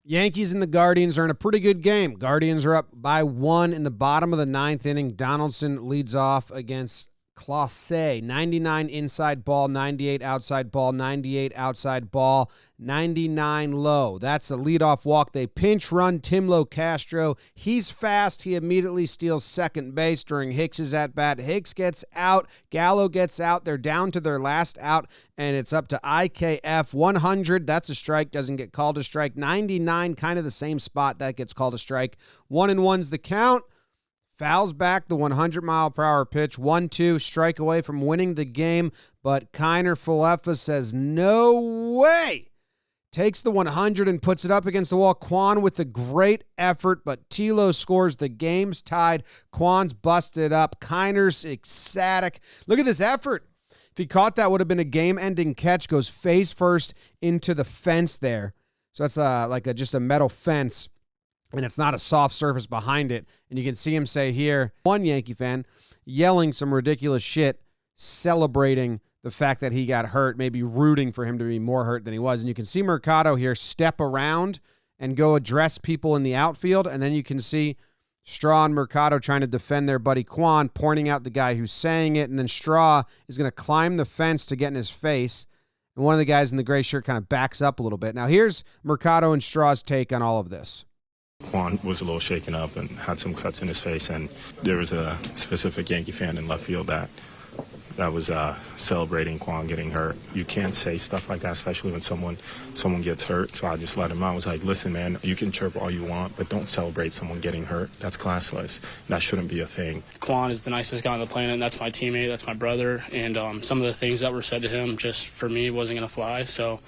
Yankees and the Guardians are in a pretty good game. Guardians are up by 1 in the bottom of the ninth inning. Donaldson leads off against Clase. 99 inside ball, 98 outside ball, 98 outside ball, 99 low. That's a leadoff walk. They pinch run Timlo Castro. He's fast. He immediately steals second base during Hicks's at-bat. Hicks gets out. Gallo gets out. They're down to their last out, and it's up to IKF. 100, that's a strike. Doesn't get called a strike. 99, kind of the same spot. That gets called a strike. 1-1's the count. Fouls back the 100-mile-per-hour pitch. 1-2, strike away from winning the game. But Kiner Falefa says, no way. Takes the 100 and puts it up against the wall. Kwan with the great effort, but Tilo scores. The game's tied. Kwan's busted up. Kiner's ecstatic. Look at this effort. If he caught that, would have been a game-ending catch. Goes face first into the fence there. So that's just a metal fence. And it's not a soft surface behind it. And you can see him say here, one Yankee fan yelling some ridiculous shit, celebrating the fact that he got hurt, maybe rooting for him to be more hurt than he was. And you can see Mercado here step around and go address people in the outfield. And then you can see Straw and Mercado trying to defend their buddy Kwan, pointing out the guy who's saying it. And then Straw is going to climb the fence to get in his face. And one of the guys in the gray shirt kind of backs up a little bit. Now here's Mercado and Straw's take on all of this. Kwan was a little shaken up and had some cuts in his face, and there was a specific Yankee fan in left field that was celebrating Kwan getting hurt. You can't say stuff like that, especially when someone gets hurt. So I just let him know. I was like, listen, man, you can chirp all you want, but don't celebrate someone getting hurt. That's classless. That shouldn't be a thing. Kwan is the nicest guy on the planet. That's my teammate. That's my brother. And some of the things that were said to him, just for me, wasn't going to fly. So,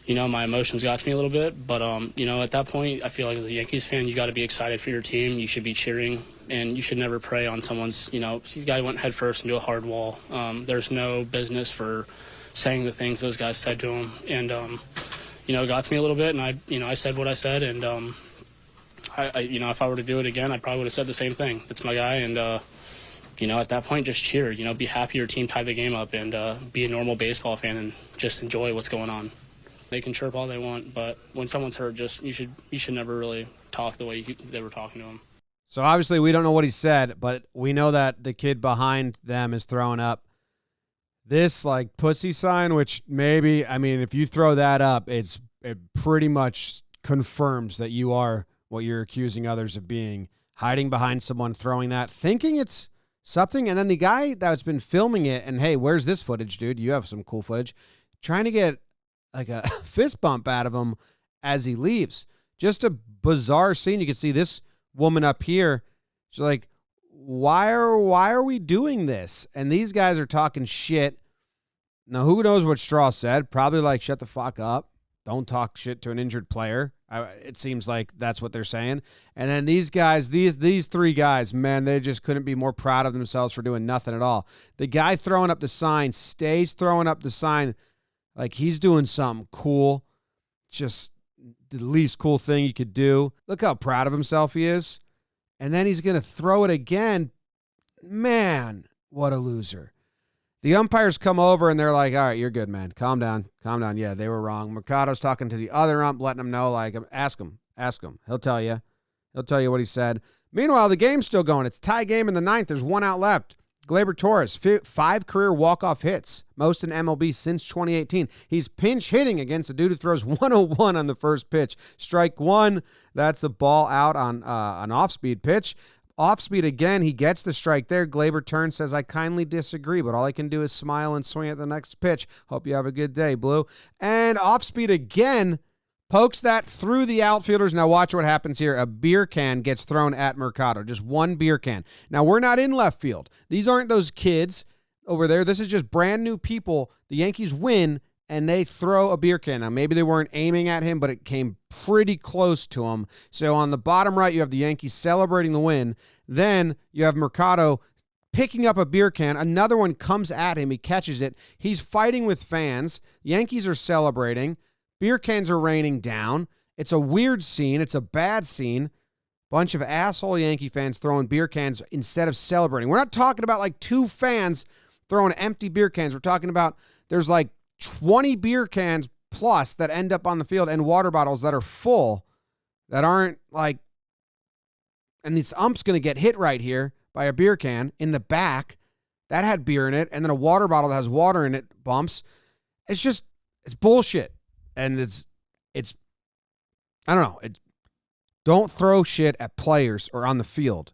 my emotions got to me a little bit. But, at that point, I feel like as a Yankees fan, you got to be excited for your team. You should be cheering, and you should never prey on someone's, the guy went head first into a hard wall. There's no business for saying the things those guys said to him. And, it got to me a little bit, and I said what I said. And, if I were to do it again, I probably would have said the same thing. That's my guy. And, at that point, just cheer. Be happy your team tied the game up, and be a normal baseball fan and just enjoy what's going on. They can chirp all they want, but when someone's hurt, you should never really talk the way they were talking to him. So obviously we don't know what he said, but we know that the kid behind them is throwing up this pussy sign, which maybe, if you throw that up, it pretty much confirms that you are what you're accusing others of being, hiding behind someone, throwing that, thinking it's something. And then the guy that's been filming it, and hey, where's this footage, dude? You have some cool footage. Trying to get a fist bump out of him as he leaves. Just a bizarre scene. You can see this woman up here. She's like, why are we doing this? And these guys are talking shit. Now, who knows what Straw said? Probably shut the fuck up. Don't talk shit to an injured player. It seems like that's what they're saying. And then these guys, these three guys, man, they just couldn't be more proud of themselves for doing nothing at all. The guy throwing up the sign stays throwing up the sign like he's doing something cool. Just the least cool thing he could do. Look how proud of himself he is. And then he's going to throw it again. Man, what a loser. The umpires come over and they're like, all right, you're good, man. Calm down. Calm down. Yeah, they were wrong. Mercado's talking to the other ump, letting him know, ask him. He'll tell you. He'll tell you what he said. Meanwhile, the game's still going. It's a tie game in the ninth. There's one out left. Gleyber Torres, 5 career walk-off hits, most in MLB since 2018. He's pinch hitting against a dude who throws 101 on the first pitch. Strike one, that's a ball out on an off-speed pitch. Off-speed again, he gets the strike there. Gleyber turns, says, I kindly disagree, but all I can do is smile and swing at the next pitch. Hope you have a good day, Blue. And off-speed again, pokes that through the outfielders. Now watch what happens here. A beer can gets thrown at Mercado. Just one beer can. Now we're not in left field. These aren't those kids over there. This is just brand new people. The Yankees win, and they throw a beer can. Now maybe they weren't aiming at him, but it came pretty close to him. So on the bottom right, you have the Yankees celebrating the win. Then you have Mercado picking up a beer can. Another one comes at him. He catches it. He's fighting with fans. Yankees are celebrating. Beer cans are raining down. It's a weird scene. It's a bad scene. Bunch of asshole Yankee fans throwing beer cans instead of celebrating. We're not talking about 2 fans throwing empty beer cans. We're talking about there's 20 beer cans plus that end up on the field and water bottles that are full. that aren't like, and this ump's going to get hit right here by a beer can in the back that had beer in it, and then a water bottle that has water in it bumps. It's bullshit. And it's I don't know. Don't throw shit at players or on the field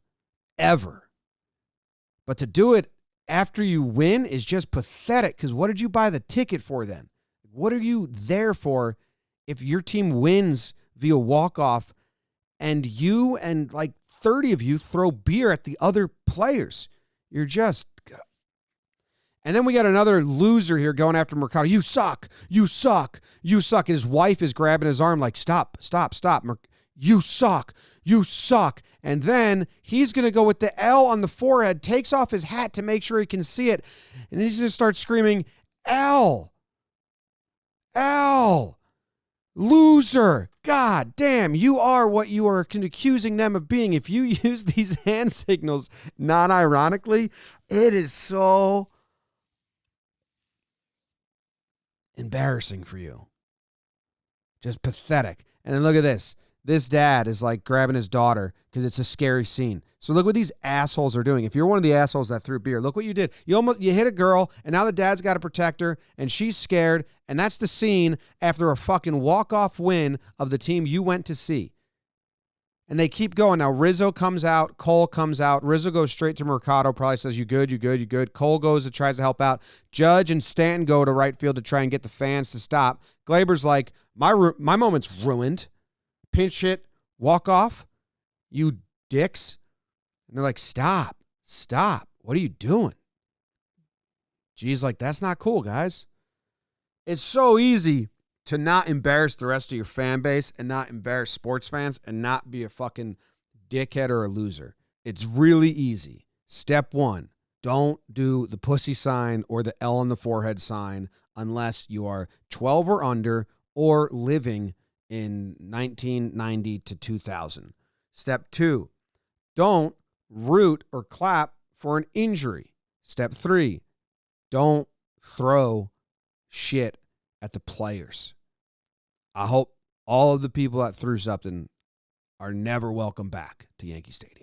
ever. But to do it after you win is just pathetic, because what did you buy the ticket for then? What are you there for if your team wins via walk-off and you and like 30 of you throw beer at the other players? You're just... And then we got another loser here going after Mercado. You suck. You suck. You suck. His wife is grabbing his arm like, stop. You suck. You suck. And then he's going to go with the L on the forehead, takes off his hat to make sure he can see it, and he's going to start screaming, L. L. Loser. God damn, you are what you are accusing them of being. If you use these hand signals non-ironically, it is so embarrassing for you. Just pathetic. And then look at this. This dad is like grabbing his daughter because it's a scary scene. So look what these assholes are doing. If you're one of the assholes that threw beer, look what you did. You hit a girl, and now the dad's got to protect her, and she's scared, and that's the scene after a fucking walk-off win of the team you went to see. And they keep going. Now Rizzo comes out, Cole comes out. Rizzo goes straight to Mercado, probably says, you good, you good, you good. Cole goes and tries to help out. Judge and Stanton go to right field to try and get the fans to stop. Glaber's like, my moment's ruined. Pinch hit, walk off, you dicks. And they're like, stop. What are you doing? G's like, that's not cool, guys. It's so easy to not embarrass the rest of your fan base and not embarrass sports fans and not be a fucking dickhead or a loser. It's really easy. Step one, don't do the pussy sign or the L on the forehead sign unless you are 12 or under or living in 1990 to 2000. Step two, don't root or clap for an injury. Step three, don't throw shit at the players. I hope all of the people that threw something are never welcome back to Yankee Stadium.